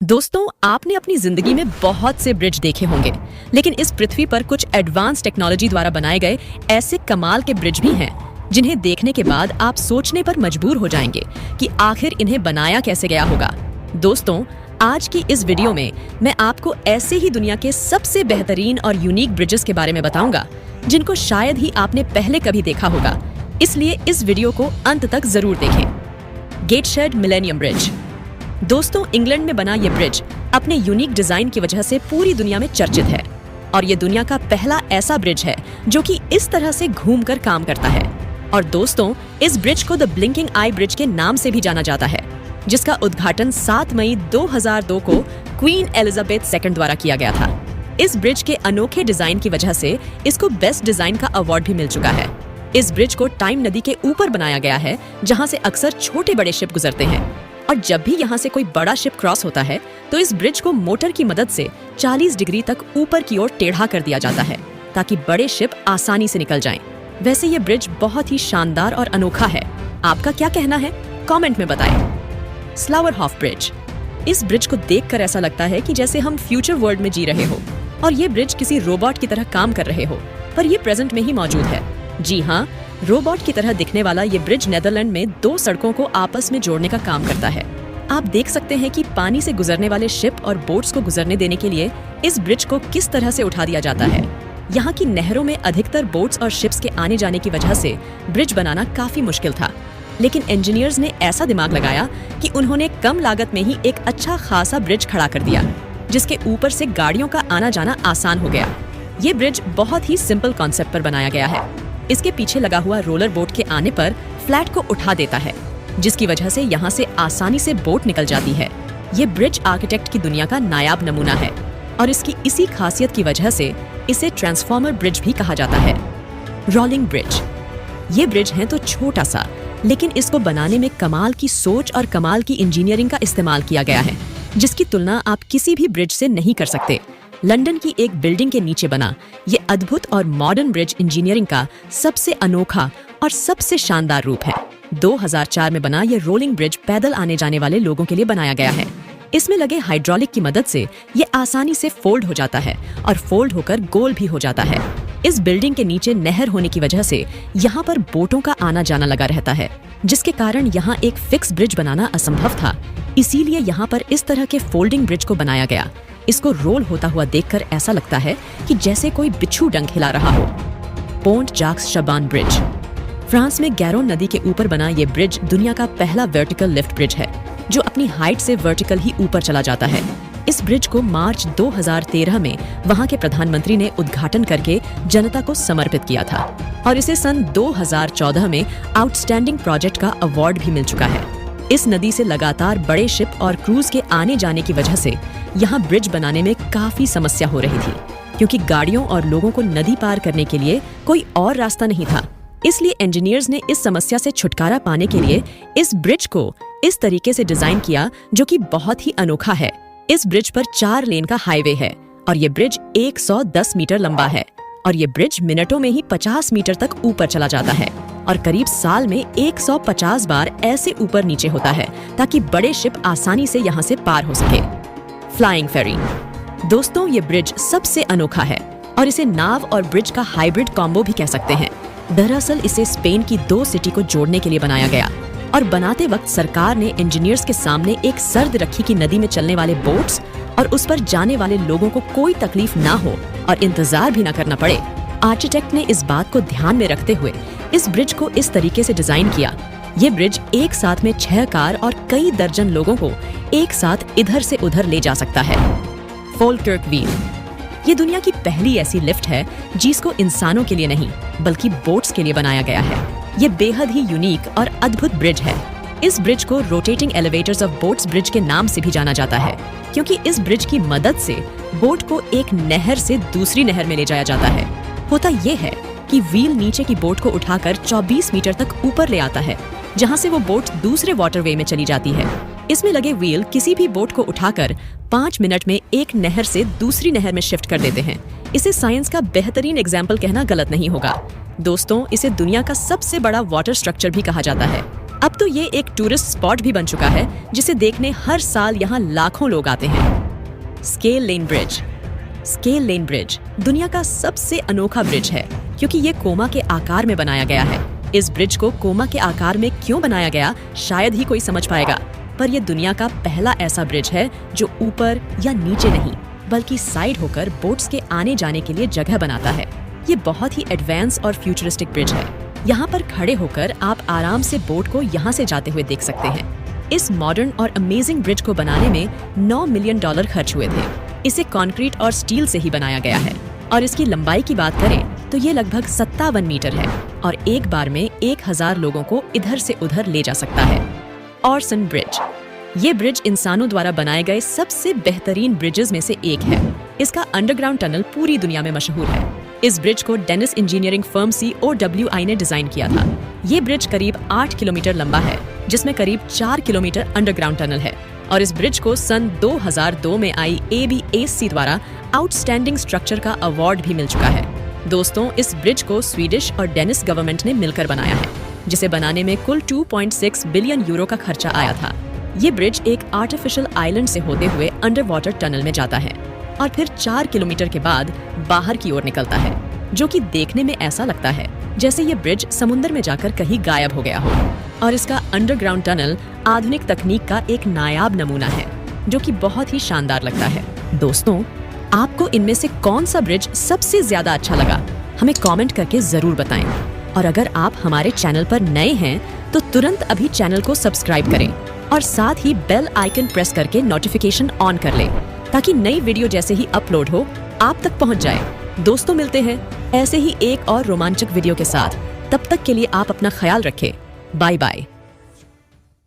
दोस्तों, आपने अपनी जिंदगी में बहुत से ब्रिज देखे होंगे, लेकिन इस पृथ्वी पर कुछ एडवांस टेक्नोलॉजी द्वारा बनाए गए ऐसे कमाल के ब्रिज भी हैं जिन्हें देखने के बाद आप सोचने पर मजबूर हो जाएंगे कि आखिर इन्हें बनाया कैसे गया होगा। दोस्तों, आज की इस वीडियो में मैं आपको ऐसे ही दुनिया के सबसे बेहतरीन और यूनिक ब्रिजेस के बारे में बताऊंगा जिनको शायद ही आपने पहले कभी देखा होगा, इसलिए इस वीडियो को अंत तक जरूर देखें। गेटशेड मिलेनियम ब्रिज। दोस्तों, इंग्लैंड में बना ये ब्रिज अपने यूनिक डिजाइन की वजह से पूरी दुनिया में चर्चित है और ये दुनिया का पहला ऐसा ब्रिज है जो कि इस तरह से घूमकर काम करता है। और दोस्तों, इस ब्रिज को द ब्लिंकिंग आई ब्रिज के नाम से भी जाना जाता है, जिसका उद्घाटन 7 मई 2002 को क्वीन एलिजाबेथ II द्वारा किया गया था। इस ब्रिज के अनोखे डिजाइन की वजह से इसको बेस्ट डिजाइन का अवार्ड भी मिल चुका है। इस ब्रिज को टाइम नदी के ऊपर बनाया गया है, जहाँ से अक्सर छोटे बड़े शिप गुजरते हैं, और जब भी यहाँ से कोई बड़ा शिप क्रॉस होता है तो इस ब्रिज को मोटर की मदद से 40 डिग्री तक ऊपर की ओर टेढ़ा कर दिया जाता है ताकि बड़े शिप आसानी से निकल जाएं। वैसे ये ब्रिज बहुत ही शानदार और अनोखा है। आपका क्या कहना है? कमेंट में बताएं। स्लावरहॉफ ब्रिज। इस ब्रिज को देखकर ऐसा लगता है कि जैसे हम फ्यूचर वर्ल्ड में जी रहे हो और ये ब्रिज किसी रोबोट की तरह काम कर रहे हो, पर ये प्रेजेंट में ही मौजूद है। जी हाँ, रोबोट की तरह दिखने वाला ये ब्रिज नेदरलैंड में 2 सड़कों को आपस में जोड़ने का काम करता है। आप देख सकते हैं कि पानी से गुजरने वाले शिप और बोट्स को गुजरने देने के लिए इस ब्रिज को किस तरह से उठा दिया जाता है। यहाँ की नहरों में अधिकतर बोट्स और शिप्स के आने जाने की वजह से ब्रिज बनाना काफी मुश्किल था, लेकिन इंजीनियर्स ने ऐसा दिमाग लगाया कि उन्होंने कम लागत में ही एक अच्छा खासा ब्रिज खड़ा कर दिया, जिसके ऊपर से गाड़ियों का आना जाना आसान हो गया। ये ब्रिज बहुत ही सिंपल कॉन्सेप्ट पर बनाया गया है। इसके पीछे लगा हुआ रोलर बोट के आने पर फ्लैट को उठा देता है, जिसकी वजह से यहाँ से आसानी से बोट निकल जाती है। ये ब्रिज आर्किटेक्ट की दुनिया का नायाब नमूना है और इसकी इसी खासियत की वजह से इसे ट्रांसफॉर्मर ब्रिज भी कहा जाता है। Rolling bridge. ये ब्रिज है तो छोटा सा, लेकिन इसको बनाने में कमाल की सोच और कमाल की इंजीनियरिंग का इस्तेमाल किया गया है, जिसकी तुलना आप किसी भी ब्रिज से नहीं कर सकते। लंदन की एक बिल्डिंग के नीचे बना ये अद्भुत और मॉडर्न ब्रिज इंजीनियरिंग का सबसे अनोखा और सबसे शानदार रूप है। 2004 में बना ये रोलिंग ब्रिज पैदल आने जाने वाले लोगों के लिए बनाया गया है। इसमें लगे हाइड्रोलिक की मदद से ये आसानी से फोल्ड हो जाता है और फोल्ड होकर गोल भी हो जाता है। इस बिल्डिंग के नीचे नहर होने की वजह से यहाँ पर बोटों का आना जाना लगा रहता है, जिसके कारण यहाँ एक फिक्स ब्रिज बनाना असंभव था। इसीलिए यहाँ पर इस तरह के फोल्डिंग ब्रिज को बनाया गया। इसको रोल होता हुआ देखकर ऐसा लगता है कि जैसे कोई बिच्छू डंक हिला रहा हो। Pont Jacques Chaban bridge. France में गैरोन नदी के ऊपर बना ये ब्रिज दुनिया का पहला वर्टिकल लिफ्ट ब्रिज है, जो अपनी हाइट से वर्टिकल ही ऊपर चला जाता है। इस ब्रिज को मार्च 2013 में वहां के प्रधानमंत्री ने उद्घाटन करके जनता को समर्पित किया था और इसे सन 2014 में आउटस्टैंडिंग प्रोजेक्ट का अवार्ड भी मिल चुका है। इस नदी से लगातार बड़े शिप और क्रूज के आने जाने की वजह से यहाँ ब्रिज बनाने में काफी समस्या हो रही थी, क्योंकि गाड़ियों और लोगों को नदी पार करने के लिए कोई और रास्ता नहीं था। इसलिए इंजीनियर्स ने इस समस्या से छुटकारा पाने के लिए इस ब्रिज को इस तरीके से डिजाइन किया, जो कि बहुत ही अनोखा है। इस ब्रिज पर 4 लेन का हाईवे है और ये ब्रिज 110 मीटर लंबा है और ये ब्रिज मिनटों में ही 50 मीटर तक ऊपर चला जाता है और करीब साल में 150 बार ऐसे ऊपर नीचे होता है ताकि बड़े शिप आसानी से यहाँ से पार हो सके। फ्लाइंग फेरी। दोस्तों, ये ब्रिज सबसे अनोखा है और इसे नाव और ब्रिज का हाइब्रिड कॉम्बो भी कह सकते हैं। दरअसल इसे स्पेन की 2 सिटी को जोड़ने के लिए बनाया गया और बनाते वक्त सरकार ने इंजीनियर्स के सामने एक सर्द रखी की नदी में चलने वाले बोट्स और उस पर जाने वाले लोगों को कोई तकलीफ ना हो और इंतजार भी ना करना पड़े। आर्किटेक्ट ने इस बात को ध्यान में रखते हुए इस ब्रिज को इस तरीके से डिजाइन किया। ये ब्रिज एक साथ में 6 कार और कई दर्जन लोगों को एक साथ इधर से उधर ले जा सकता है। फोल्कर्क व्हील। ये दुनिया की पहली ऐसी लिफ्ट है जिसको इंसानों के लिए नहीं बल्कि बोट्स के लिए बनाया गया है। ये बेहद ही यूनिक और अद्भुत ब्रिज है। इस ब्रिज को rotating elevators of boats bridge के नाम से भी जाना जाता है, क्योंकि इस ब्रिज की मदद से बोट को एक नहर से दूसरी नहर में ले जाया जाता है। होता ये है कि व्हील नीचे की बोट को उठाकर 24 मीटर तक ऊपर ले आता है, जहां से वो बोट दूसरे वाटरवे में चली जाती है। इसमें लगे व्हील किसी भी बोट को उठाकर 5 मिनट में एक नहर से दूसरी नहर में शिफ्ट कर देते हैं। इसे साइंस का बेहतरीन एग्जाम्पल कहना गलत नहीं होगा। दोस्तों, इसे दुनिया का सबसे बड़ा वाटर स्ट्रक्चर भी कहा जाता है। अब तो ये एक टूरिस्ट स्पॉट भी बन चुका है जिसे देखने हर साल यहाँ लाखों लोग आते हैं। Scale lane bridge. Scale lane bridge दुनिया का सबसे अनोखा ब्रिज है क्योंकि ये कोमा के आकार में बनाया गया है। इस ब्रिज को कोमा के आकार में क्यों बनाया गया शायद ही कोई समझ पाएगा, पर यह दुनिया का पहला ऐसा ब्रिज है जो ऊपर या नीचे नहीं बल्कि साइड होकर बोट्स के आने जाने के लिए जगह बनाता है। ये बहुत ही एडवांस और फ्यूचरिस्टिक ब्रिज है। यहाँ पर खड़े होकर आप आराम से बोट को यहाँ से जाते हुए देख सकते हैं। इस मॉडर्न और अमेजिंग ब्रिज को बनाने में $9 मिलियन खर्च हुए थे। इसे कंक्रीट और स्टील से ही बनाया गया है और इसकी लंबाई की बात करें तो ये लगभग 57 मीटर है और एक बार में 1000 लोगों को इधर से उधर ले जा सकता है। ऑरसन ब्रिज। ये ब्रिज इंसानों द्वारा बनाए गए सबसे बेहतरीन ब्रिजेस में से एक है। इसका अंडरग्राउंड टनल पूरी दुनिया में मशहूर है। इस ब्रिज को डेनिस इंजीनियरिंग फर्म COWI ने डिजाइन किया था। ये ब्रिज करीब 8 किलोमीटर लंबा है जिसमें करीब 4 किलोमीटर अंडरग्राउंड टनल है और इस ब्रिज को सन 2002 में आई ABAC द्वारा आउटस्टैंडिंग स्ट्रक्चर का अवार्ड भी मिल चुका है। दोस्तों, इस ब्रिज को स्वीडिश और डेनिस गवर्नमेंट ने मिलकर बनाया है जिसे बनाने में कुल 2.6 बिलियन यूरो का खर्चा आया था। ये ब्रिज एक आर्टिफिशियल आइलैंड से होते हुए अंडर वाटर टनल में जाता है और फिर 4 किलोमीटर के बाद बाहर की ओर निकलता है, जो कि देखने में ऐसा लगता है जैसे ये ब्रिज समुद्र में जाकर कहीं गायब हो गया हो। और इसका अंडरग्राउंड टनल आधुनिक तकनीक का एक नायाब नमूना है जो कि बहुत ही शानदार लगता है। दोस्तों, आपको इनमें से कौन सा ब्रिज सबसे ज्यादा अच्छा लगा हमें कमेंट करके जरूर बताएं। और अगर आप हमारे चैनल पर नए हैं तो तुरंत अभी चैनल को सब्सक्राइब करें और साथ ही बेल आइकन प्रेस करके नोटिफिकेशन ऑन कर लें ताकि नई वीडियो जैसे ही अपलोड हो आप तक पहुंच जाए। दोस्तों, मिलते हैं ऐसे ही एक और रोमांचक वीडियो के साथ। तब तक के लिए आप अपना ख्याल रखें। Bye bye.